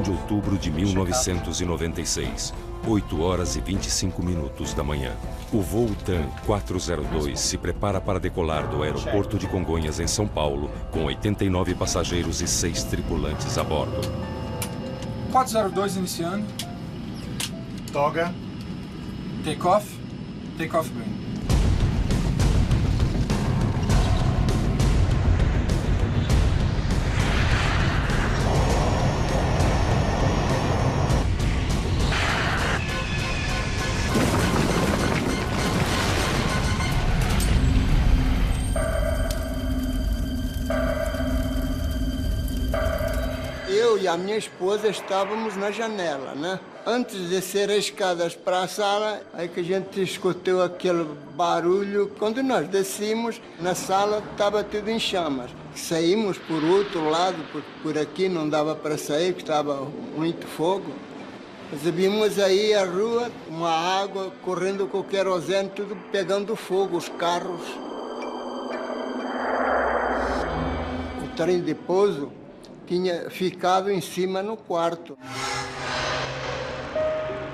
De outubro de 1996, 8 horas e 25 minutos da manhã. O voo TAM 402 se prepara para decolar do aeroporto de Congonhas, em São Paulo, com 89 passageiros e 6 tripulantes a bordo. 402 iniciando. Toga. Take-off. Take-off green. Eu e a minha esposa estávamos na janela, né? Antes de descer as escadas para a sala, aí que a gente escutou aquele barulho. Quando nós descemos, na sala estava tudo em chamas. Saímos por outro lado, por aqui não dava para sair, porque estava muito fogo. Nós vimos aí a rua, uma água correndo com o querosene, tudo pegando fogo, os carros. O trem de pouso tinha ficado em cima no quarto.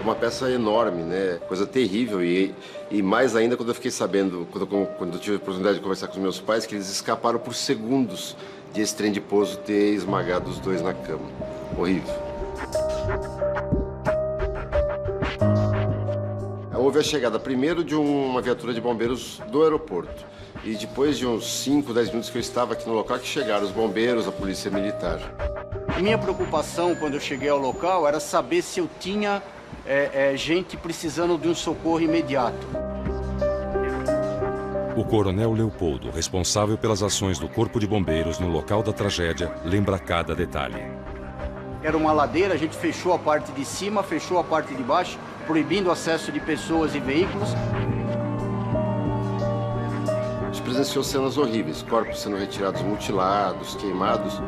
Uma peça enorme, né? Coisa terrível. E mais ainda quando eu fiquei sabendo, quando eu tive a oportunidade de conversar com os meus pais, que eles escaparam por segundos de esse trem de pouso ter esmagado os dois na cama. Horrível. Houve a chegada primeiro de uma viatura de bombeiros do aeroporto. E depois de uns 5, 10 minutos que eu estava aqui no local, que chegaram os bombeiros, a polícia militar. A minha preocupação quando eu cheguei ao local era saber se eu tinha gente precisando de um socorro imediato. O coronel Leopoldo, responsável pelas ações do Corpo de Bombeiros no local da tragédia, lembra cada detalhe. Era uma ladeira, a gente fechou a parte de cima, fechou a parte de baixo, proibindo o acesso de pessoas e veículos. A gente presenciou cenas horríveis, corpos sendo retirados mutilados, queimados.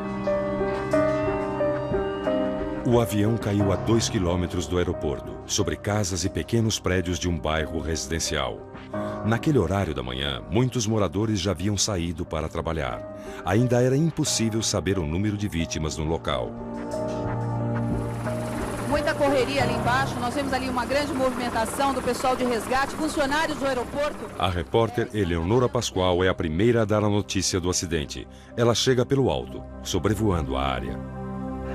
O avião caiu a 2 quilômetros do aeroporto, sobre casas e pequenos prédios de um bairro residencial. Naquele horário da manhã, muitos moradores já haviam saído para trabalhar. Ainda era impossível saber o número de vítimas no local. Muita correria ali embaixo, nós vemos ali uma grande movimentação do pessoal de resgate, funcionários do aeroporto. A repórter Eleonora Pascoal é a primeira a dar a notícia do acidente. Ela chega pelo alto, sobrevoando a área.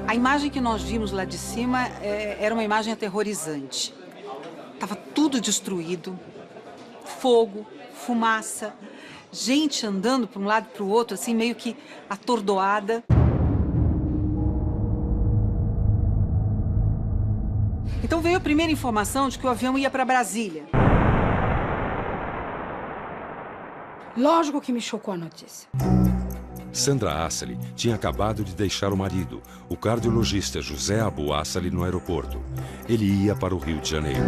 A imagem que nós vimos lá de cima era uma imagem aterrorizante. Estava tudo destruído, fogo, fumaça, gente andando para um lado e para o outro, assim, meio que atordoada. Então veio a primeira informação de que o avião ia para Brasília. Lógico que me chocou a notícia. Sandra Assali tinha acabado de deixar o marido, o cardiologista José Abu Assali, no aeroporto. Ele ia para o Rio de Janeiro.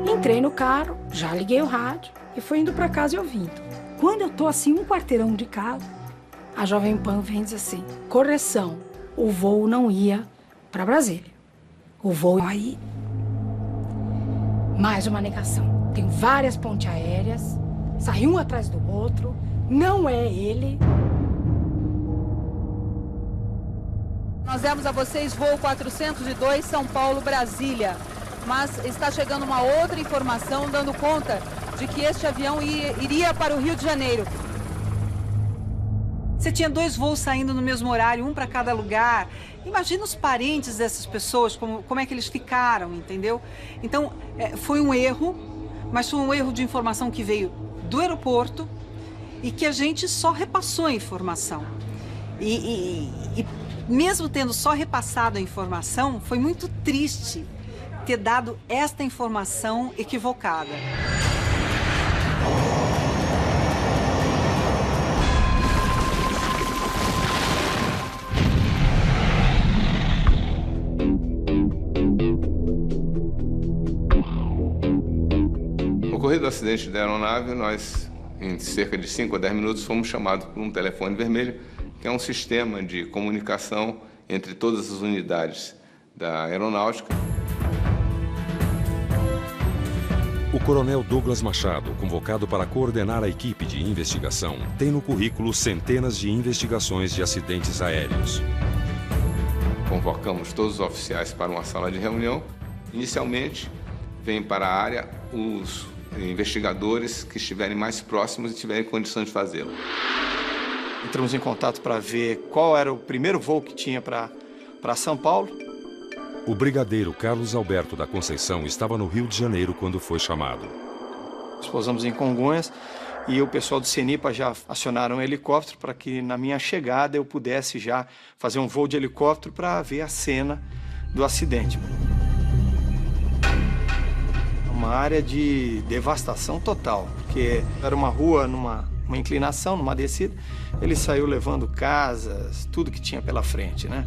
Entrei no carro, já liguei o rádio e fui indo para casa e ouvindo. Quando eu tô assim, um quarteirão de casa, a Jovem Pan vem dizer assim: correção, o voo não ia para Brasília. O voo aí. Mais uma negação. Tem várias pontes aéreas, sai um atrás do outro, não é ele. Nós demos a vocês voo 402 São Paulo-Brasília, mas está chegando uma outra informação dando conta de que este avião iria para o Rio de Janeiro. Você tinha 2 voos saindo no mesmo horário, um para cada lugar. Imagina os parentes dessas pessoas, como é que eles ficaram, entendeu? Então, foi um erro, mas foi um erro de informação que veio do aeroporto e que a gente só repassou a informação. E mesmo tendo só repassado a informação, foi muito triste ter dado esta informação equivocada. decorrer do acidente da aeronave, nós, em cerca de 5 a 10 minutos, fomos chamados por um telefone vermelho, que é um sistema de comunicação entre todas as unidades da aeronáutica. O coronel Douglas Machado, convocado para coordenar a equipe de investigação, tem no currículo centenas de investigações de acidentes aéreos. Convocamos todos os oficiais para uma sala de reunião. Inicialmente, vêm para a área os investigadores que estiverem mais próximos e tiverem condições de fazê-lo. Entramos em contato para ver qual era o primeiro voo que tinha para São Paulo. O brigadeiro Carlos Alberto da Conceição estava no Rio de Janeiro quando foi chamado. Pousamos em Congonhas e o pessoal do CENIPA já acionaram um helicóptero para que na minha chegada eu pudesse já fazer um voo de helicóptero para ver a cena do acidente. Uma área de devastação total, porque era uma rua numa inclinação, numa descida. Ele saiu levando casas, tudo que tinha pela frente, né?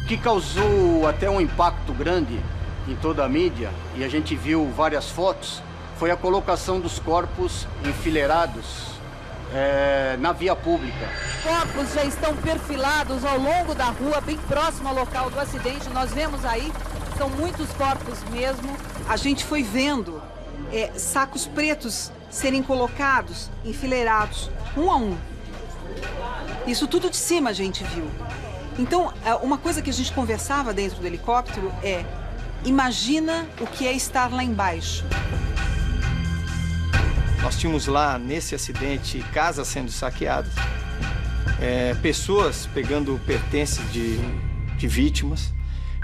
O que causou até um impacto grande em toda a mídia, e a gente viu várias fotos, foi a colocação dos corpos enfileirados na via pública. Corpos já estão perfilados ao longo da rua, bem próximo ao local do acidente. Nós vemos aí, são muitos corpos mesmo. A gente foi vendo sacos pretos serem colocados, enfileirados, um a um. Isso tudo de cima a gente viu. Então, uma coisa que a gente conversava dentro do helicóptero é: imagina o que é estar lá embaixo. Nós tínhamos lá, nesse acidente, casas sendo saqueadas, pessoas pegando pertences de vítimas.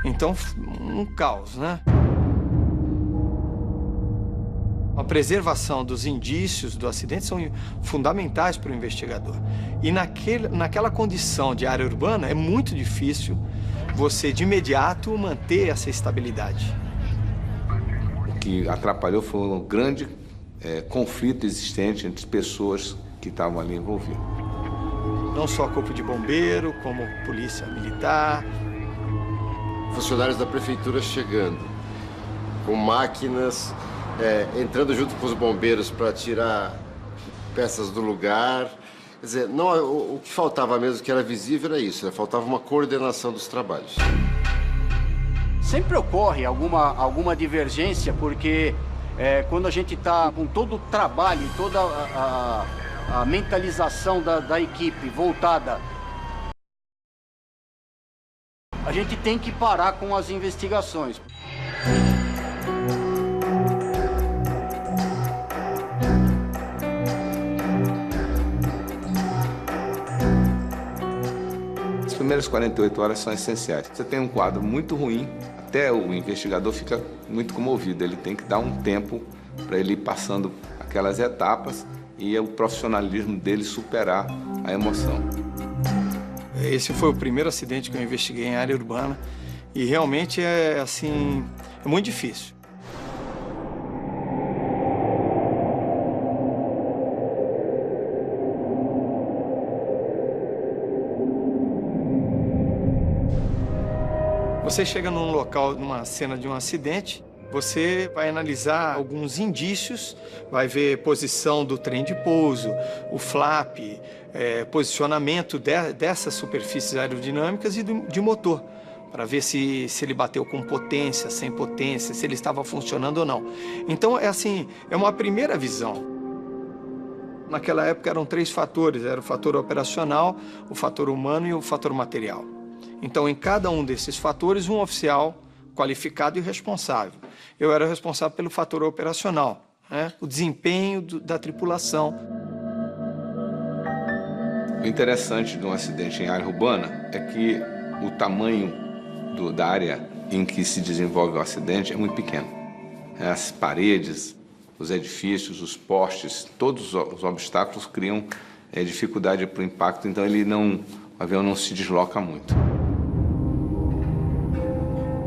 Então, um caos, né? A preservação dos indícios do acidente são fundamentais para o investigador. E naquela condição de área urbana, é muito difícil você, de imediato, manter essa estabilidade. O que atrapalhou foi um grande conflito existente entre pessoas que estavam ali envolvidas. Não só corpo de bombeiro, como polícia militar. Funcionários da prefeitura chegando, com máquinas, entrando junto com os bombeiros para tirar peças do lugar. Quer dizer, não, o que faltava mesmo, que era visível, era isso, faltava uma coordenação dos trabalhos. Sempre ocorre alguma divergência, porque quando a gente está com todo o trabalho, toda a mentalização da equipe voltada, a gente tem que parar com as investigações. As primeiras 48 horas são essenciais. Você tem um quadro muito ruim, até o investigador fica muito comovido. Ele tem que dar um tempo para ele ir passando aquelas etapas e o profissionalismo dele superar a emoção. Esse foi o primeiro acidente que eu investiguei em área urbana e realmente é muito difícil. Você chega num local, numa cena de um acidente, você vai analisar alguns indícios, vai ver posição do trem de pouso, o flap, posicionamento dessas superfícies aerodinâmicas e de motor, para ver se ele bateu com potência, sem potência, se ele estava funcionando ou não. Então, é uma primeira visão. Naquela época eram 3 fatores, era o fator operacional, o fator humano e o fator material. Então, em cada um desses fatores, um oficial qualificado e responsável. Eu era responsável pelo fator operacional, né? O desempenho da tripulação. O interessante de um acidente em área urbana é que o tamanho da área em que se desenvolve o acidente é muito pequeno. As paredes, os edifícios, os postes, todos os obstáculos criam dificuldade para o impacto, então o avião não se desloca muito.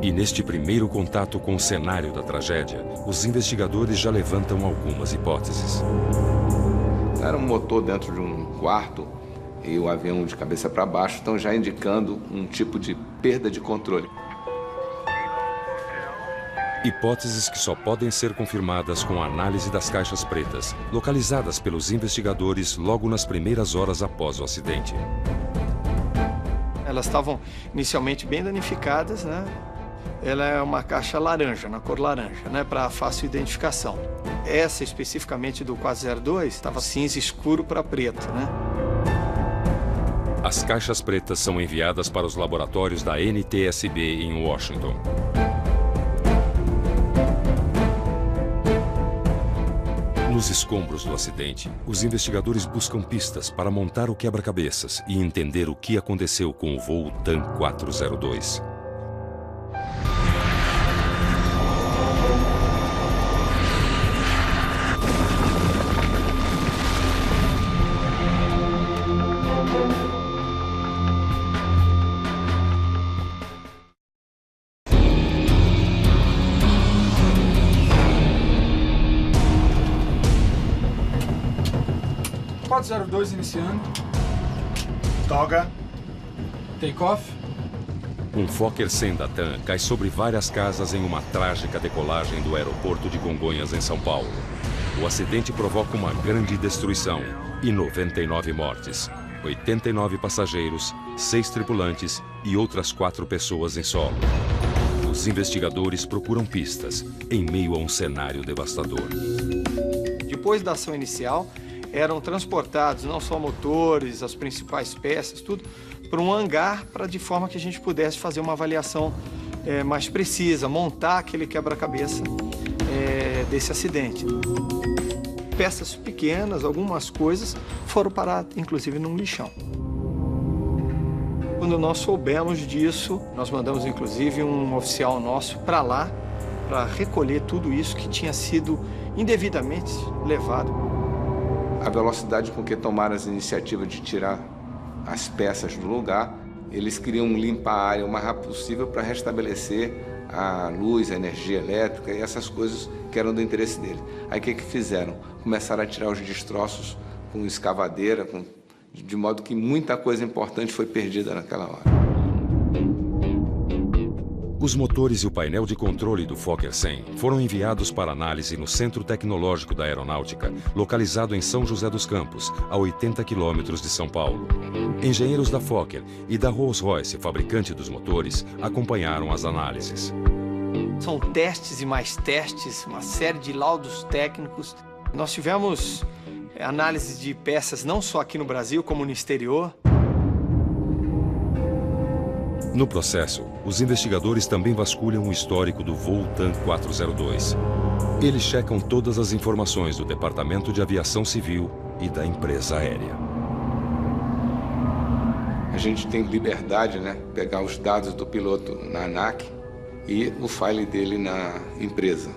E neste primeiro contato com o cenário da tragédia, os investigadores já levantam algumas hipóteses. Era um motor dentro de um quarto e o avião de cabeça para baixo estão já indicando um tipo de perda de controle. Hipóteses que só podem ser confirmadas com a análise das caixas pretas, localizadas pelos investigadores logo nas primeiras horas após o acidente. Elas estavam inicialmente bem danificadas, né? Ela é uma caixa laranja, na cor laranja, né? Para fácil identificação. Essa especificamente do 402 estava cinza escuro para preto, né? As caixas pretas são enviadas para os laboratórios da NTSB em Washington. Nos escombros do acidente, os investigadores buscam pistas para montar o quebra-cabeças e entender o que aconteceu com o voo TAM 402. Iniciando. Toga. Take-off. Um Fokker 100 da TAM cai sobre várias casas em uma trágica decolagem do aeroporto de Congonhas, em São Paulo. O acidente provoca uma grande destruição e 99 mortes, 89 passageiros, 6 tripulantes e outras 4 pessoas em solo. Os investigadores procuram pistas em meio a um cenário devastador. Depois da ação inicial, eram transportados não só motores, as principais peças, tudo, para um hangar, de forma que a gente pudesse fazer uma avaliação mais precisa, montar aquele quebra-cabeça desse acidente. Peças pequenas, algumas coisas, foram parar, inclusive, num lixão. Quando nós soubemos disso, nós mandamos, inclusive, um oficial nosso para lá, para recolher tudo isso que tinha sido indevidamente levado. A velocidade com que tomaram as iniciativas de tirar as peças do lugar, eles queriam limpar a área o mais rápido possível para restabelecer a luz, a energia elétrica e essas coisas que eram do interesse deles. Aí o que fizeram? Começaram a tirar os destroços com escavadeira, de modo que muita coisa importante foi perdida naquela hora. Os motores e o painel de controle do Fokker 100 foram enviados para análise no Centro Tecnológico da Aeronáutica, localizado em São José dos Campos, a 80 quilômetros de São Paulo. Engenheiros da Fokker e da Rolls-Royce, fabricante dos motores, acompanharam as análises. São testes e mais testes, uma série de laudos técnicos. Nós tivemos análise de peças não só aqui no Brasil, como no exterior. No processo, os investigadores também vasculham o histórico do voo TAM 402. Eles checam todas as informações do Departamento de Aviação Civil e da empresa aérea. A gente tem liberdade, né? Pegar os dados do piloto na ANAC e o file dele na empresa.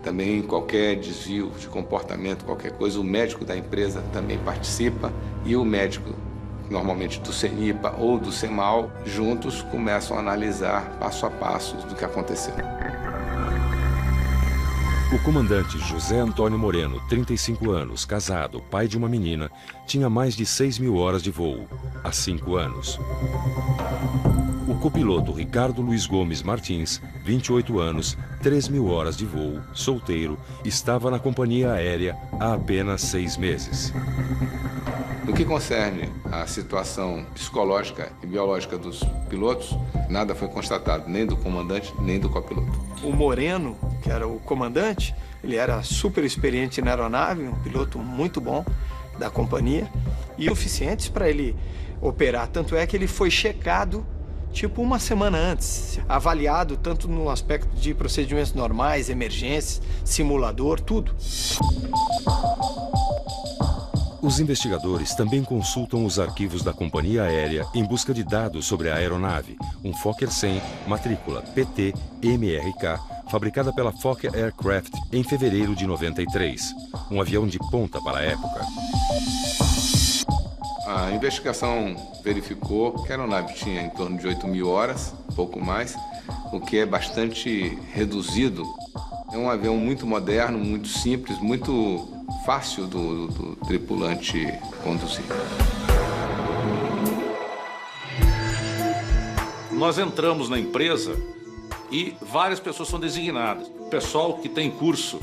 Também qualquer desvio de comportamento, qualquer coisa, o médico da empresa também participa e o médico, normalmente do CENIPA ou do CEMAL, juntos começam a analisar passo a passo do que aconteceu. O comandante José Antônio Moreno, 35 anos, casado, pai de uma menina, tinha mais de 6.000 horas de voo, há 5 anos. O copiloto Ricardo Luiz Gomes Martins, 28 anos, 3.000 horas de voo, solteiro, estava na companhia aérea há apenas 6 meses. No que concerne à situação psicológica e biológica dos pilotos, nada foi constatado, nem do comandante, nem do copiloto. O Moreno, que era o comandante, ele era super experiente na aeronave, um piloto muito bom da companhia, e suficientes para ele operar. Tanto é que ele foi checado tipo uma semana antes, avaliado tanto no aspecto de procedimentos normais, emergências, simulador, tudo. Os investigadores também consultam os arquivos da companhia aérea em busca de dados sobre a aeronave, um Fokker 100, matrícula PT-MRK, fabricada pela Fokker Aircraft em fevereiro de 93, um avião de ponta para a época. A investigação verificou que a aeronave tinha em torno de 8.000 horas, pouco mais, o que é bastante reduzido. É um avião muito moderno, muito simples, muito fácil do tripulante conduzir. Nós entramos na empresa e várias pessoas são designadas. O pessoal que tem curso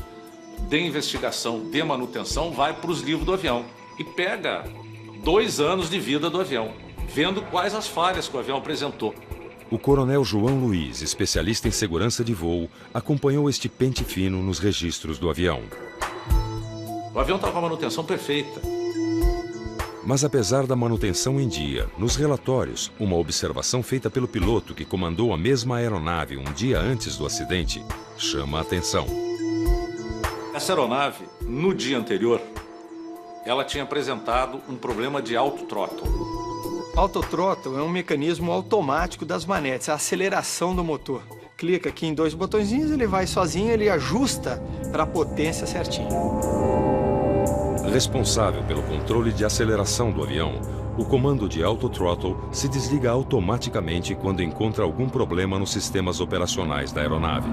de investigação, de manutenção, vai para os livros do avião e pega 2 anos de vida do avião, vendo quais as falhas que o avião apresentou. O coronel João Luiz, especialista em segurança de voo, acompanhou este pente fino nos registros do avião. O avião estava com a manutenção perfeita. Mas apesar da manutenção em dia, nos relatórios, uma observação feita pelo piloto que comandou a mesma aeronave um dia antes do acidente chama a atenção. Essa aeronave, no dia anterior, ela tinha apresentado um problema de autothrottle. Autothrottle é um mecanismo automático das manetes, a aceleração do motor. Clica aqui em 2 botõezinhos, ele vai sozinho, ele ajusta para a potência certinho. Responsável pelo controle de aceleração do avião, o comando de autothrottle se desliga automaticamente quando encontra algum problema nos sistemas operacionais da aeronave.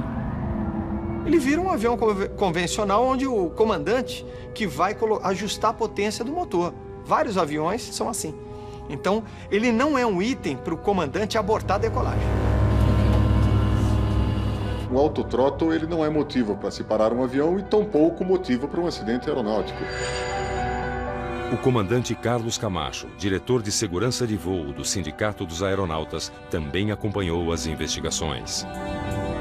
Ele vira um avião convencional onde o comandante que vai ajustar a potência do motor. Vários aviões são assim. Então, ele não é um item para o comandante abortar a decolagem. O autothrottle ele não é motivo para se parar um avião e tampouco motivo para um acidente aeronáutico. O comandante Carlos Camacho, diretor de segurança de voo do Sindicato dos Aeronautas, também acompanhou as investigações.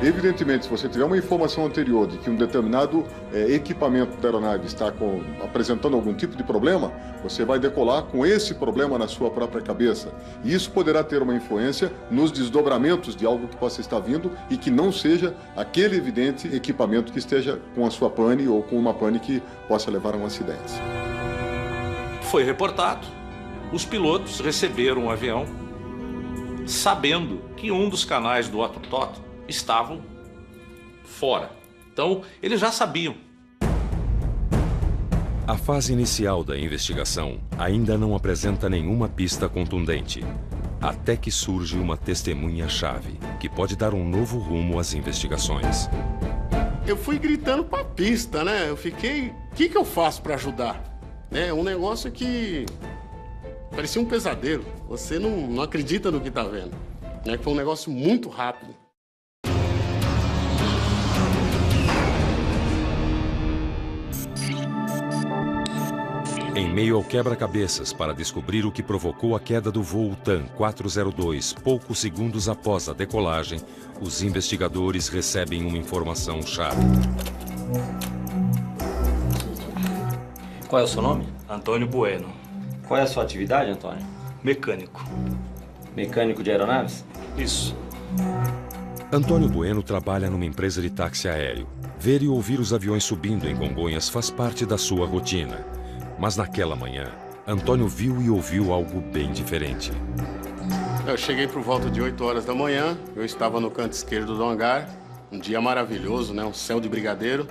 Evidentemente, se você tiver uma informação anterior de que um determinado equipamento da aeronave está apresentando algum tipo de problema, você vai decolar com esse problema na sua própria cabeça. E isso poderá ter uma influência nos desdobramentos de algo que possa estar vindo e que não seja aquele evidente equipamento que esteja com a sua pane ou com uma pane que possa levar a um acidente. Foi reportado, os pilotos receberam um avião sabendo que um dos canais do autothrottle estavam fora. Então, eles já sabiam. A fase inicial da investigação ainda não apresenta nenhuma pista contundente, até que surge uma testemunha-chave, que pode dar um novo rumo às investigações. Eu fui gritando pra pista, né? Eu fiquei... O que eu faço pra ajudar? É um negócio que... parecia um pesadelo. Você não acredita no que tá vendo. Foi um negócio muito rápido. Em meio ao quebra-cabeças para descobrir o que provocou a queda do voo TAM 402, poucos segundos após a decolagem, os investigadores recebem uma informação-chave. Qual é o seu nome? Antônio Bueno. Qual é a sua atividade, Antônio? Mecânico. Mecânico de aeronaves? Isso. Antônio Bueno trabalha numa empresa de táxi aéreo. Ver e ouvir os aviões subindo em Congonhas faz parte da sua rotina. Mas naquela manhã, Antônio viu e ouviu algo bem diferente. Eu cheguei por volta de 8 horas da manhã, eu estava no canto esquerdo do hangar, um dia maravilhoso, né? Um céu de brigadeiro.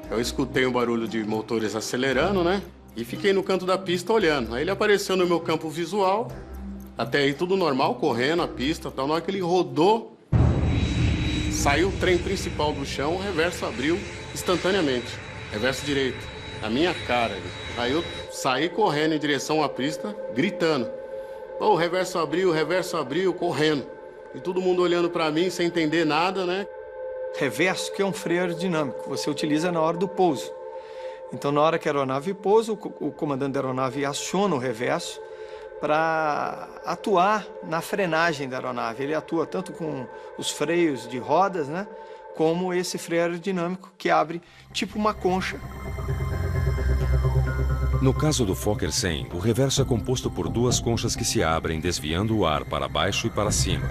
Eu escutei um barulho de motores acelerando, né? E fiquei no canto da pista olhando. Aí ele apareceu no meu campo visual, até aí tudo normal, correndo a pista, tal. Na hora que ele rodou, saiu o trem principal do chão, o reverso abriu instantaneamente, reverso direito, na minha cara. Aí eu saí correndo em direção à pista, gritando. O reverso abriu, correndo. E todo mundo olhando para mim sem entender nada, né? Reverso que é um freio aerodinâmico, você utiliza na hora do pouso. Então, na hora que a aeronave pousa, o comandante da aeronave aciona o reverso para atuar na frenagem da aeronave. Ele atua tanto com os freios de rodas, né, como esse freio aerodinâmico que abre tipo uma concha. No caso do Fokker 100, o reverso é composto por 2 conchas que se abrem, desviando o ar para baixo e para cima.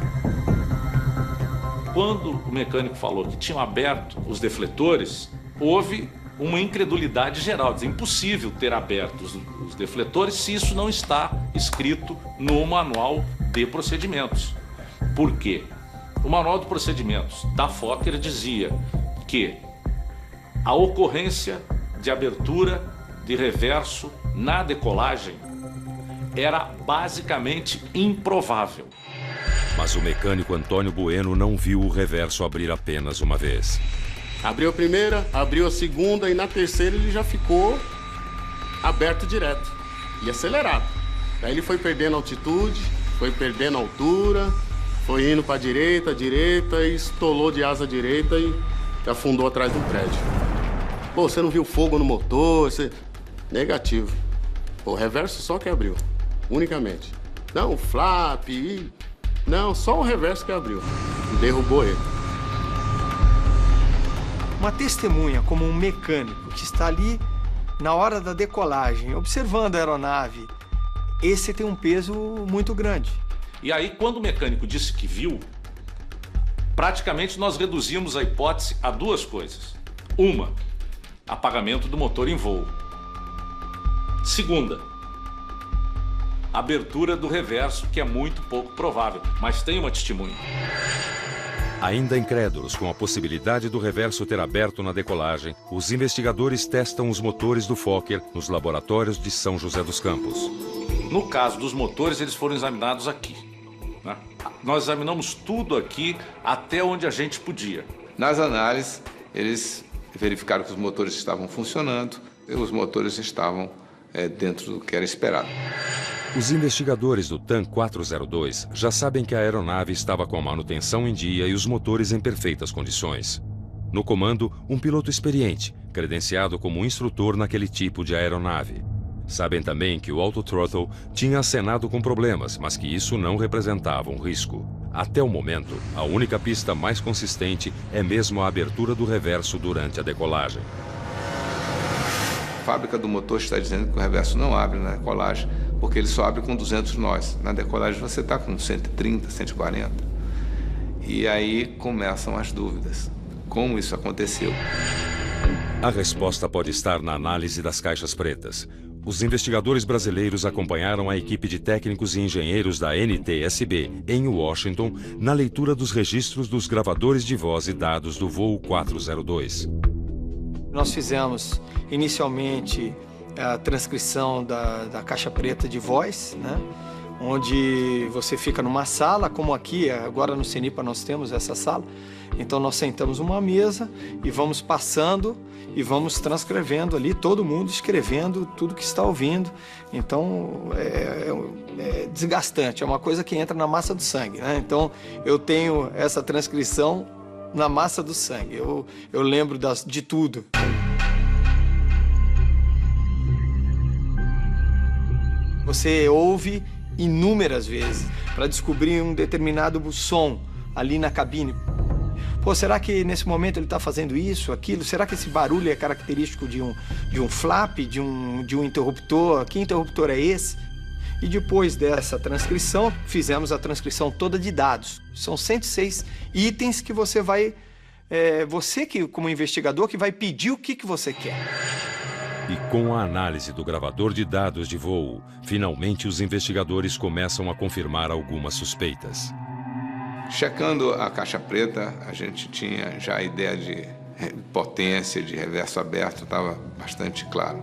Quando o mecânico falou que tinham aberto os defletores, houve uma incredulidade geral. É impossível ter aberto os defletores se isso não está escrito no manual de procedimentos. Por quê? O manual de procedimentos da Fokker dizia que a ocorrência de abertura de reverso na decolagem era basicamente improvável. Mas o mecânico Antônio Bueno não viu o reverso abrir apenas uma vez. Abriu a primeira, abriu a segunda e na terceira ele já ficou aberto direto e acelerado. Aí ele foi perdendo altitude, foi perdendo altura, Foi indo para direita e estolou de asa direita e afundou atrás do prédio. Pô, você não viu fogo no motor? Negativo. O reverso só que abriu, unicamente. Não, o flap, não, só o reverso que abriu. Derrubou ele. Uma testemunha, como um mecânico que está ali na hora da decolagem, observando a aeronave, esse tem um peso muito grande. E aí, quando o mecânico disse que viu, praticamente nós reduzimos a hipótese a duas coisas. Uma, apagamento do motor em voo. Segunda, abertura do reverso, que é muito pouco provável, mas tem uma testemunha. Ainda incrédulos com a possibilidade do reverso ter aberto na decolagem, os investigadores testam os motores do Fokker nos laboratórios de São José dos Campos. No caso dos motores, eles foram examinados aqui, né? Nós examinamos tudo aqui até onde a gente podia. Nas análises, eles verificaram que os motores estavam funcionando e os motores estavam dentro do que era esperado. Os investigadores do TAM 402 já sabem que a aeronave estava com a manutenção em dia e os motores em perfeitas condições. No comando, um piloto experiente, credenciado como instrutor naquele tipo de aeronave. Sabem também que o autothrottle tinha acenado com problemas, mas que isso não representava um risco. Até o momento, a única pista mais consistente é mesmo a abertura do reverso durante a decolagem. A fábrica do motor está dizendo que o reverso não abre na decolagem, porque ele só abre com 200 nós. Na decolagem você está com 130, 140. E aí começam as dúvidas. Como isso aconteceu? A resposta pode estar na análise das caixas pretas. Os investigadores brasileiros acompanharam a equipe de técnicos e engenheiros da NTSB, em Washington, na leitura dos registros dos gravadores de voz e dados do voo 402. Nós fizemos, inicialmente, a transcrição da caixa preta de voz, né? Onde você fica numa sala, como aqui, agora no CENIPA nós temos essa sala. Então nós sentamos numa mesa e vamos passando e vamos transcrevendo ali, todo mundo escrevendo tudo que está ouvindo. Então é desgastante, é uma coisa que entra na massa do sangue, né? Então eu tenho essa transcrição na massa do sangue, eu lembro de tudo. Você ouve inúmeras vezes para descobrir um determinado som ali na cabine. Pô, será que nesse momento ele está fazendo isso, aquilo? Será que esse barulho é característico de um flap, de um interruptor? Que interruptor é esse? E depois dessa transcrição, fizemos a transcrição toda de dados. São 106 itens que você vai... você, como investigador, que vai pedir o que você quer. E com a análise do gravador de dados de voo, finalmente os investigadores começam a confirmar algumas suspeitas. Checando a caixa preta, a gente tinha já a ideia de potência, de reverso aberto, estava bastante claro.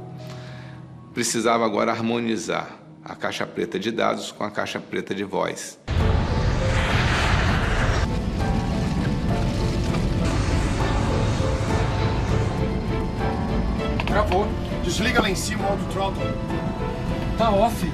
Precisava agora harmonizar a caixa preta de dados com a caixa preta de voz. Travou. Desliga lá em cima o autothrottle. Tá off.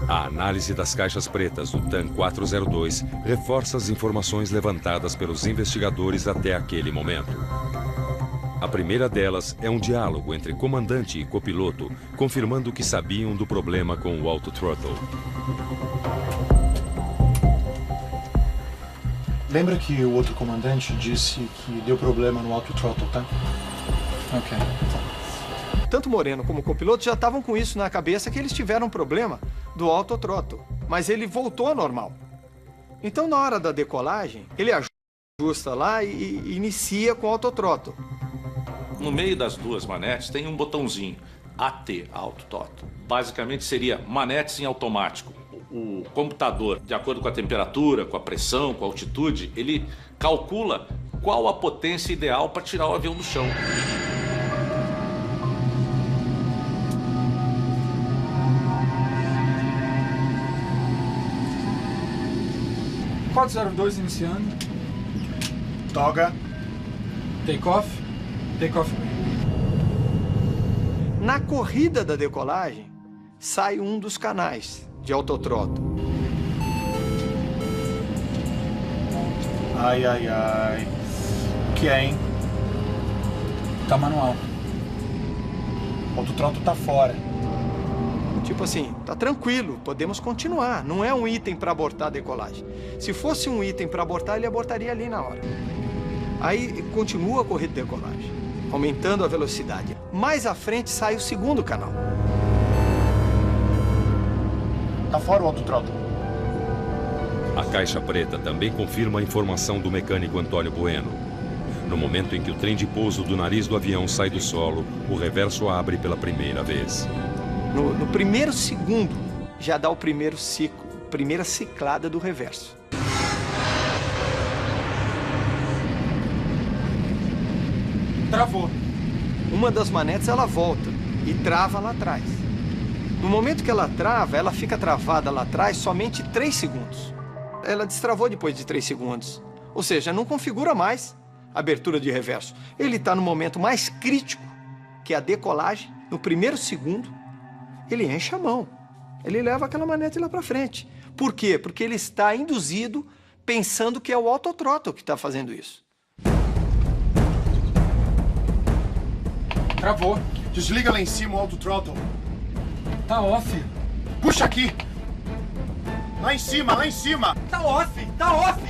A análise das caixas pretas do TAM 402 reforça as informações levantadas pelos investigadores até aquele momento. A primeira delas é um diálogo entre comandante e copiloto, confirmando que sabiam do problema com o autothrottle. Lembra que o outro comandante disse que deu problema no autothrottle, tá? Ok. Tanto Moreno como o copiloto já estavam com isso na cabeça, que eles tiveram um problema do autothrottle, mas ele voltou ao normal. Então, na hora da decolagem, ele ajusta lá e inicia com o autothrottle. No meio das duas manetes tem um botãozinho, AT, autothrottle. Basicamente seria manetes em automático. O computador, de acordo com a temperatura, com a pressão, com a altitude, ele calcula qual a potência ideal para tirar o avião do chão. 402 iniciando. Toga. Take off. Take off. Na corrida da decolagem, sai um dos canais de autothrottle. Ai, ai, ai. O que é, hein? Tá manual. O autothrottle tá fora. Tipo assim, tá tranquilo, podemos continuar. Não é um item para abortar a decolagem. Se fosse um item para abortar, ele abortaria ali na hora. Aí continua a corrida de decolagem, aumentando a velocidade. Mais à frente sai o segundo canal. Tá fora o autothrottle. A caixa preta também confirma a informação do mecânico Antônio Bueno. No momento em que o trem de pouso do nariz do avião sai do solo, o reverso abre pela primeira vez. No primeiro segundo, já dá o primeiro ciclo, primeira ciclada do reverso. Travou. Uma das manetes, ela volta e trava lá atrás. No momento que ela trava, ela fica travada lá atrás somente 3 segundos. Ela destravou depois de 3 segundos. Ou seja, não configura mais a abertura de reverso. Ele está no momento mais crítico, que é a decolagem. No primeiro segundo, ele enche a mão. Ele leva aquela manete lá para frente. Por quê? Porque ele está induzido pensando que é o autothrottle que está fazendo isso. Travou. Desliga lá em cima o autothrottle. Tá off. Puxa aqui. Lá em cima, lá em cima. Tá off, tá off.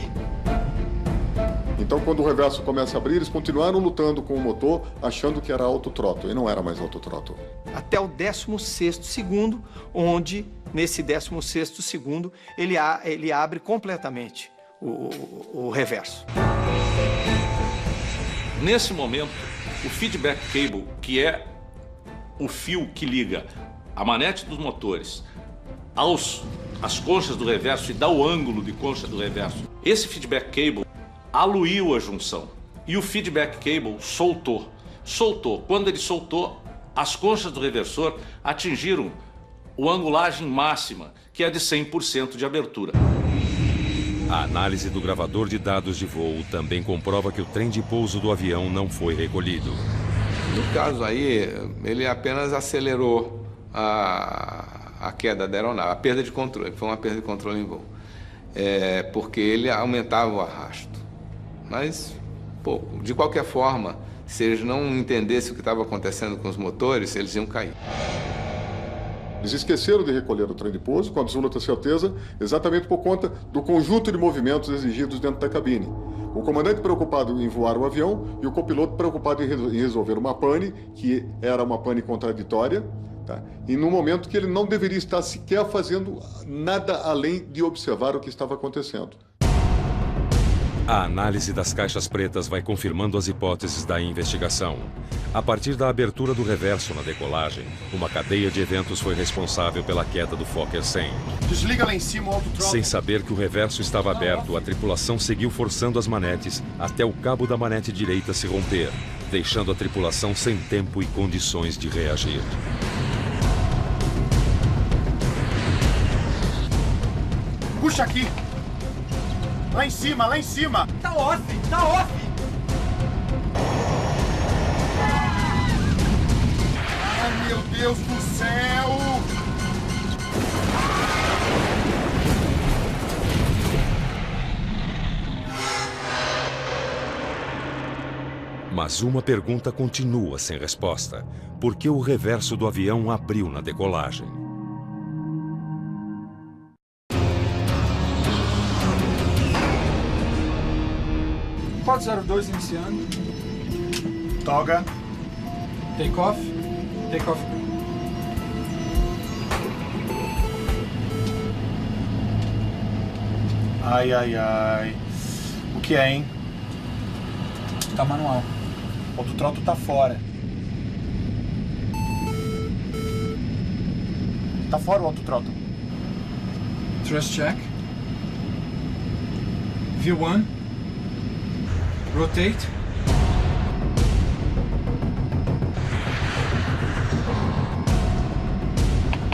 Então, quando o reverso começa a abrir, eles continuaram lutando com o motor, achando que era autothrottle, e não era mais autothrottle. Até o 16º segundo, onde, nesse 16º segundo, ele abre completamente o reverso. Nesse momento, o feedback cable, que é o fio que liga a manete dos motores às conchas do reverso e dá o ângulo de concha do reverso, esse feedback cable aluiu a junção e o feedback cable soltou. Quando ele soltou, as conchas do reversor atingiram a angulagem máxima, que é de 100% de abertura. A análise do gravador de dados de voo também comprova que o trem de pouso do avião não foi recolhido. No caso aí, ele apenas acelerou a queda da aeronave, a perda de controle. Foi uma perda de controle em voo. Porque ele aumentava o arrasto. Mas, de qualquer forma, se eles não entendessem o que estava acontecendo com os motores, eles iam cair. Eles esqueceram de recolher o trem de pouso, com absoluta certeza, exatamente por conta do conjunto de movimentos exigidos dentro da cabine. O comandante preocupado em voar o avião e o copiloto preocupado em resolver uma pane, que era uma pane contraditória, tá? E no momento que ele não deveria estar sequer fazendo nada além de observar o que estava acontecendo. A análise das caixas pretas vai confirmando as hipóteses da investigação. A partir da abertura do reverso na decolagem, uma cadeia de eventos foi responsável pela queda do Fokker 100. Desliga lá em cima o autothrottle. Sem saber que o reverso estava aberto, a tripulação seguiu forçando as manetes até o cabo da manete direita se romper, deixando a tripulação sem tempo e condições de reagir. Puxa aqui. Lá em cima, lá em cima. Tá off, tá off. Ai, meu Deus do céu. Mas uma pergunta continua sem resposta. Por que o reverso do avião abriu na decolagem? .402 iniciando. Toga. Take off. Take off. Ai, ai, ai. O que é, hein? Tá manual. O autothrottle tá fora. Tá fora o autothrottle. Thrust check. View 1. Rotate.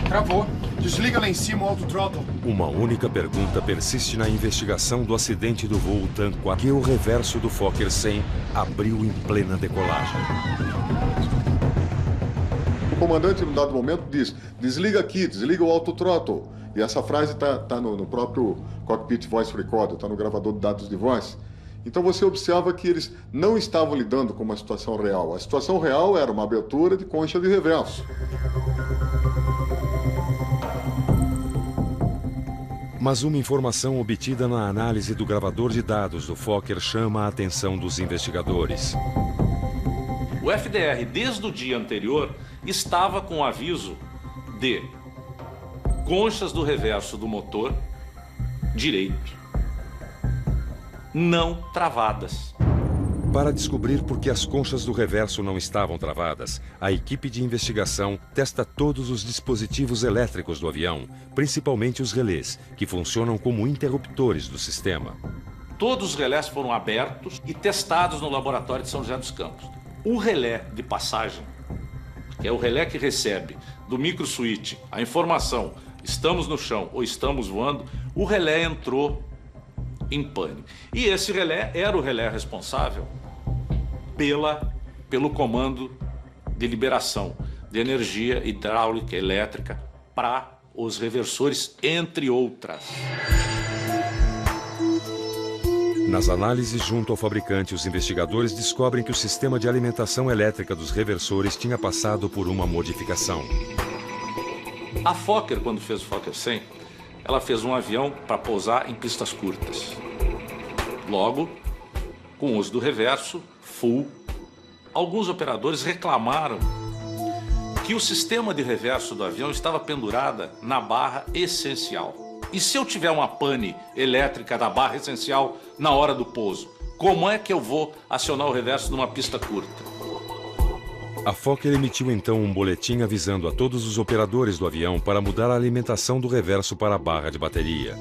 Travou. Desliga lá em cima o auto-throttle. Uma única pergunta persiste na investigação do acidente do voo TAM 4, que o reverso do Fokker 100 abriu em plena decolagem. O comandante, num dado momento, diz: desliga aqui, desliga o auto-throttle. E essa frase está no próprio Cockpit Voice Recorder, está no gravador de dados de voz. Então você observa que eles não estavam lidando com uma situação real. A situação real era uma abertura de concha de reverso. Mas uma informação obtida na análise do gravador de dados do Fokker chama a atenção dos investigadores. O FDR, desde o dia anterior, estava com aviso de conchas do reverso do motor direito não travadas. Para descobrir por que as conchas do reverso não estavam travadas, a equipe de investigação testa todos os dispositivos elétricos do avião, principalmente os relés, que funcionam como interruptores do sistema. Todos os relés foram abertos e testados no laboratório de São José dos Campos. O relé de passagem, que é o relé que recebe do microswitch a informação estamos no chão ou estamos voando, o relé entrou em pane. E esse relé era o relé responsável pelo comando de liberação de energia hidráulica, elétrica para os reversores, entre outras. Nas análises junto ao fabricante, os investigadores descobrem que o sistema de alimentação elétrica dos reversores tinha passado por uma modificação. A Fokker, quando fez o Fokker 100, ela fez um avião para pousar em pistas curtas. Logo, com o uso do reverso, full, alguns operadores reclamaram que o sistema de reverso do avião estava pendurada na barra essencial. E se eu tiver uma pane elétrica da barra essencial na hora do pouso, como é que eu vou acionar o reverso numa pista curta? A Fokker emitiu então um boletim avisando a todos os operadores do avião para mudar a alimentação do reverso para a barra de bateria.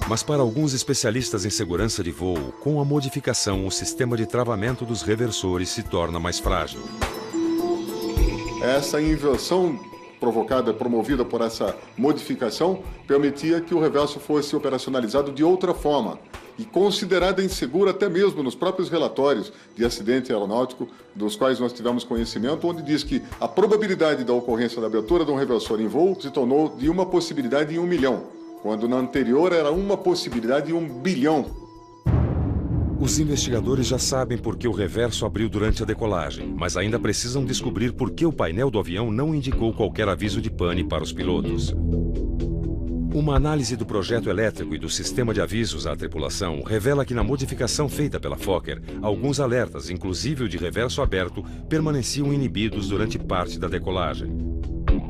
Mas para alguns especialistas em segurança de voo, com a modificação, o sistema de travamento dos reversores se torna mais frágil. Essa inversão promovida por essa modificação, permitia que o reverso fosse operacionalizado de outra forma e considerada insegura até mesmo nos próprios relatórios de acidente aeronáutico, dos quais nós tivemos conhecimento, onde diz que a probabilidade da ocorrência da abertura de um reversor em voo se tornou de uma possibilidade em 1 milhão, quando na anterior era uma possibilidade em 1 bilhão. Os investigadores já sabem por que o reverso abriu durante a decolagem, mas ainda precisam descobrir por que o painel do avião não indicou qualquer aviso de pane para os pilotos. Uma análise do projeto elétrico e do sistema de avisos à tripulação revela que na modificação feita pela Fokker, alguns alertas, inclusive o de reverso aberto, permaneciam inibidos durante parte da decolagem.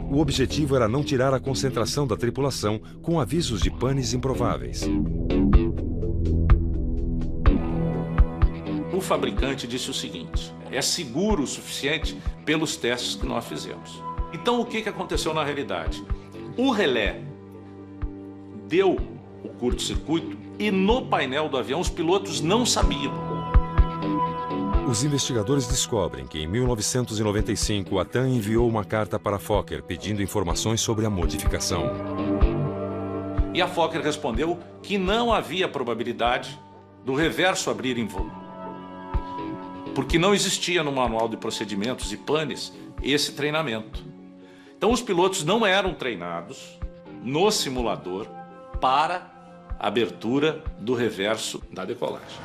O objetivo era não tirar a concentração da tripulação com avisos de panes improváveis. O fabricante disse o seguinte: é seguro o suficiente pelos testes que nós fizemos. Então o que aconteceu na realidade? O relé deu o curto-circuito e no painel do avião os pilotos não sabiam. Os investigadores descobrem que em 1995 a TAM enviou uma carta para a Fokker pedindo informações sobre a modificação. E a Fokker respondeu que não havia probabilidade do reverso abrir em voo, porque não existia no manual de procedimentos e panes esse treinamento. Então os pilotos não eram treinados no simulador para a abertura do reverso da decolagem.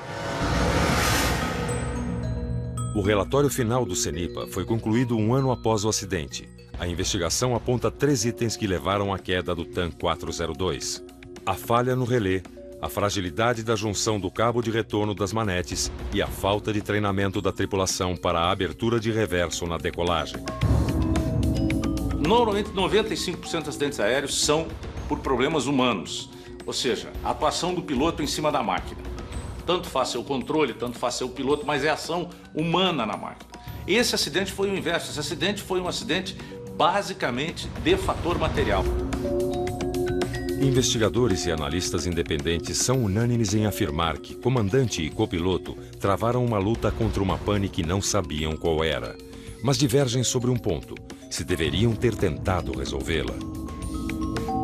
O relatório final do CENIPA foi concluído 1 ano após o acidente. A investigação aponta 3 itens que levaram à queda do TAM 402. A falha no relé, a fragilidade da junção do cabo de retorno das manetes e a falta de treinamento da tripulação para a abertura de reverso na decolagem. Normalmente 95% dos acidentes aéreos são por problemas humanos, ou seja, a atuação do piloto em cima da máquina. Tanto faz seu controle, tanto faz seu piloto, mas é ação humana na máquina. Esse acidente foi o inverso, esse acidente foi um acidente basicamente de fator material. Investigadores e analistas independentes são unânimes em afirmar que comandante e copiloto travaram uma luta contra uma pane que não sabiam qual era, mas divergem sobre um ponto: se deveriam ter tentado resolvê-la.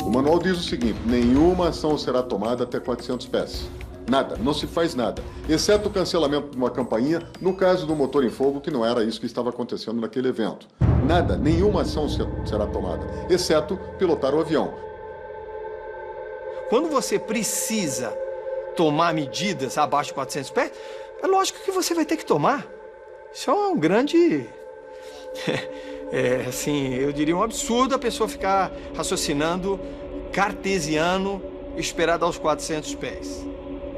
O manual diz o seguinte: nenhuma ação será tomada até 400 pés. Nada, não se faz nada, exceto o cancelamento de uma campainha no caso do motor em fogo, que não era isso que estava acontecendo naquele evento. Nada, nenhuma ação será tomada, exceto pilotar o avião. Quando você precisa tomar medidas abaixo de 400 pés, é lógico que você vai ter que tomar. Isso é um grande... assim, eu diria um absurdo a pessoa ficar raciocinando cartesiano, esperar dar os 400 pés.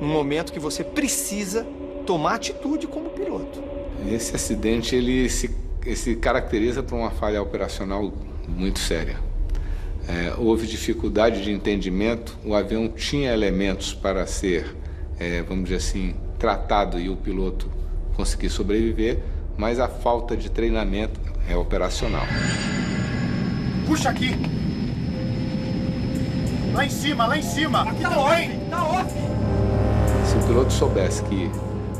No momento que você precisa tomar atitude como piloto. Esse acidente, ele se caracteriza por uma falha operacional muito séria. Houve dificuldade de entendimento, o avião tinha elementos para ser, vamos dizer assim, tratado e o piloto conseguir sobreviver, mas a falta de treinamento é operacional. Puxa aqui! Lá em cima, lá em cima! Aqui tá off! Tá off! Se o piloto soubesse que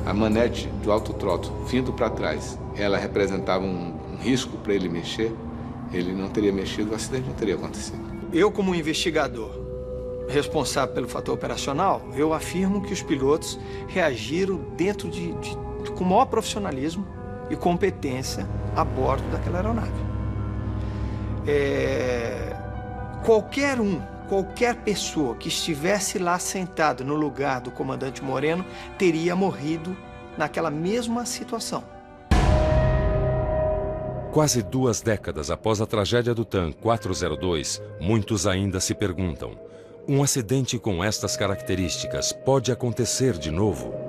a manete do autothrottle vindo para trás, ela representava um risco para ele mexer, ele não teria mexido, o acidente não teria acontecido. Eu, como investigador responsável pelo fator operacional, eu afirmo que os pilotos reagiram dentro com o maior profissionalismo e competência a bordo daquela aeronave. Qualquer pessoa que estivesse lá sentado no lugar do comandante Moreno teria morrido naquela mesma situação. Quase 2 décadas após a tragédia do TAM 402, muitos ainda se perguntam: um acidente com estas características pode acontecer de novo?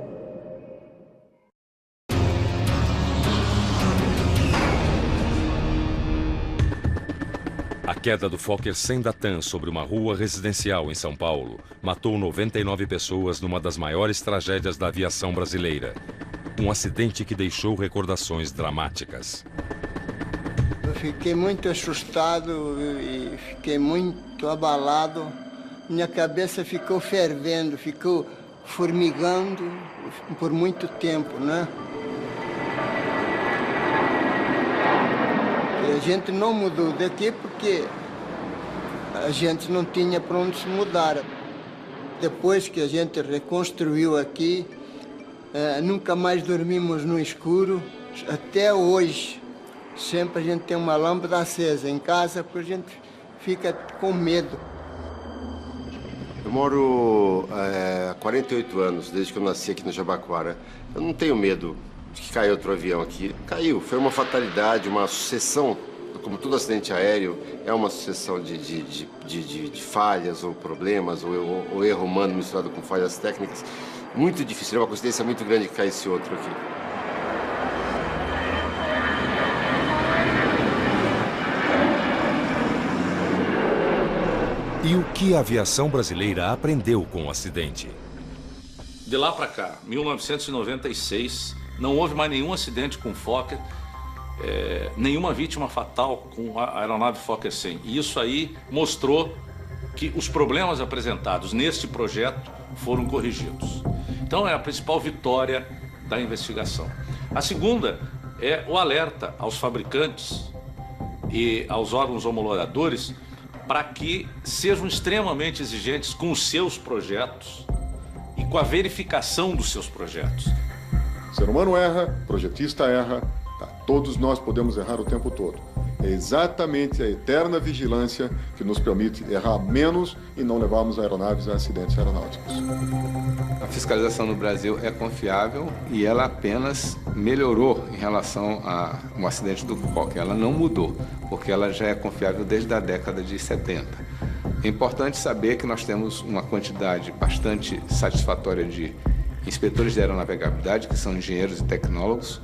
A queda do Fokker 100 da TAM sobre uma rua residencial em São Paulo matou 99 pessoas numa das maiores tragédias da aviação brasileira. Um acidente que deixou recordações dramáticas. Eu fiquei muito assustado e fiquei muito abalado. Minha cabeça ficou fervendo, ficou formigando por muito tempo, né? E a gente não mudou daqui porque a gente não tinha para onde se mudar. Depois que a gente reconstruiu aqui, nunca mais dormimos no escuro, até hoje. Sempre a gente tem uma lâmpada acesa em casa porque a gente fica com medo. Eu moro há 48 anos, desde que eu nasci aqui no Jabaquara. Eu não tenho medo de que caia outro avião aqui. Caiu, foi uma fatalidade, uma sucessão, como todo acidente aéreo, é uma sucessão de falhas ou problemas, ou erro humano misturado com falhas técnicas. Muito difícil, é uma coincidência muito grande que caísse outro aqui. E o que a aviação brasileira aprendeu com o acidente? De lá para cá, 1996, não houve mais nenhum acidente com Fokker, nenhuma vítima fatal com a aeronave Fokker 100. E isso aí mostrou que os problemas apresentados neste projeto foram corrigidos. Então é a principal vitória da investigação. A segunda é o alerta aos fabricantes e aos órgãos homologadores para que sejam extremamente exigentes com os seus projetos e com a verificação dos seus projetos. O ser humano erra, o projetista erra, tá? Todos nós podemos errar o tempo todo. É exatamente a eterna vigilância que nos permite errar menos e não levarmos aeronaves a acidentes aeronáuticos. A fiscalização no Brasil é confiável e ela apenas melhorou em relação ao acidente do Fokker. Ela não mudou, porque ela já é confiável desde a década de 70. É importante saber que nós temos uma quantidade bastante satisfatória de inspetores de aeronavegabilidade, que são engenheiros e tecnólogos,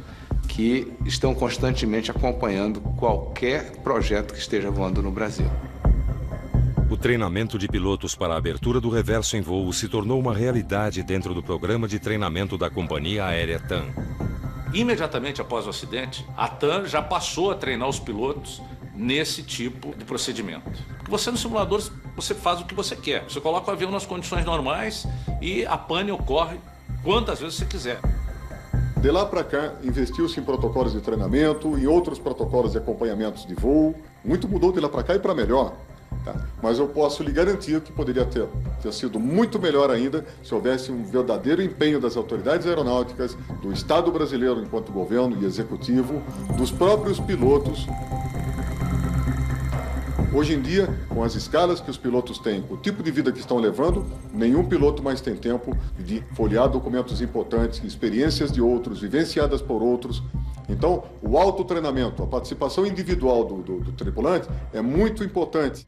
que estão constantemente acompanhando qualquer projeto que esteja voando no Brasil. O treinamento de pilotos para a abertura do reverso em voo se tornou uma realidade dentro do programa de treinamento da companhia aérea TAM. Imediatamente após o acidente, a TAM já passou a treinar os pilotos nesse tipo de procedimento. Você, nos simuladores, você faz o que você quer. Você coloca o avião nas condições normais e a pane ocorre quantas vezes você quiser. De lá para cá, investiu-se em protocolos de treinamento, em outros protocolos de acompanhamentos de voo. Muito mudou de lá para cá e para melhor. Tá? Mas eu posso lhe garantir que poderia ter sido muito melhor ainda se houvesse um verdadeiro empenho das autoridades aeronáuticas, do Estado brasileiro enquanto governo e executivo, dos próprios pilotos. Hoje em dia, com as escalas que os pilotos têm, o tipo de vida que estão levando, nenhum piloto mais tem tempo de folhear documentos importantes, experiências de outros, vivenciadas por outros. Então, o autotreinamento, a participação individual do tripulante é muito importante.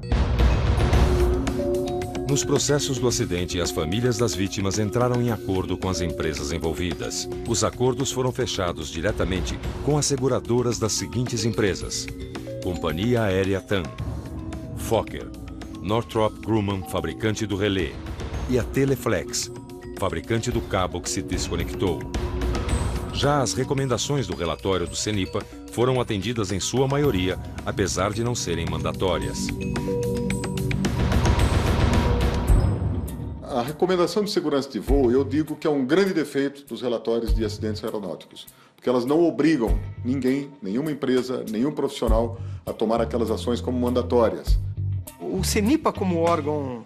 Nos processos do acidente, as famílias das vítimas entraram em acordo com as empresas envolvidas. Os acordos foram fechados diretamente com as seguradoras das seguintes empresas: Companhia Aérea TAM, Fokker, Northrop Grumman, fabricante do relé, e a Teleflex, fabricante do cabo que se desconectou. Já as recomendações do relatório do CENIPA foram atendidas em sua maioria, apesar de não serem mandatórias. A recomendação de segurança de voo, eu digo que é um grande defeito dos relatórios de acidentes aeronáuticos, porque elas não obrigam ninguém, nenhuma empresa, nenhum profissional a tomar aquelas ações como mandatórias. O CENIPA, como órgão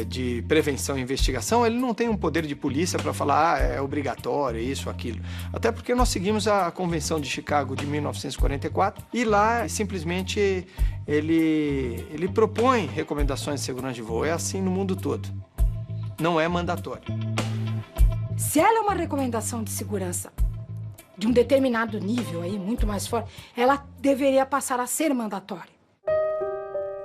de prevenção e investigação, ele não tem um poder de polícia para falar é obrigatório, isso, aquilo. Até porque nós seguimos a Convenção de Chicago de 1944 e lá simplesmente ele propõe recomendações de segurança de voo. É assim no mundo todo. Não é mandatório. Se ela é uma recomendação de segurança de um determinado nível aí, muito mais forte, ela deveria passar a ser mandatória.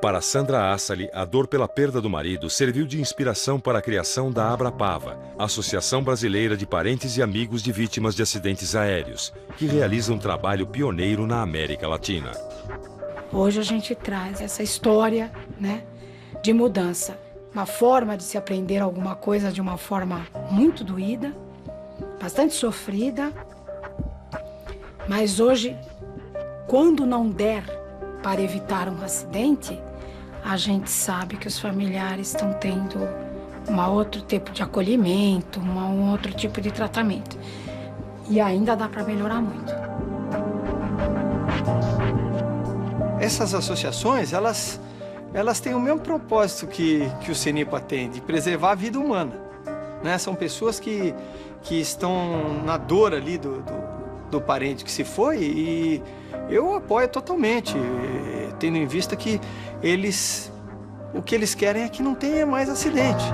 Para Sandra Assali, a dor pela perda do marido serviu de inspiração para a criação da Abrapava, Associação Brasileira de Parentes e Amigos de Vítimas de Acidentes Aéreos, que realiza um trabalho pioneiro na América Latina. Hoje a gente traz essa história, né, de mudança, uma forma de se aprender alguma coisa de uma forma muito doída, bastante sofrida, mas hoje, quando não der para evitar um acidente, a gente sabe que os familiares estão tendo um outro tipo de acolhimento, um outro tipo de tratamento. E ainda dá para melhorar muito. Essas associações, elas têm o mesmo propósito que o CENIPA tem, de preservar a vida humana, né? São pessoas que estão na dor ali do parente que se foi, e eu apoio totalmente, tendo em vista que o que eles querem é que não tenha mais acidente.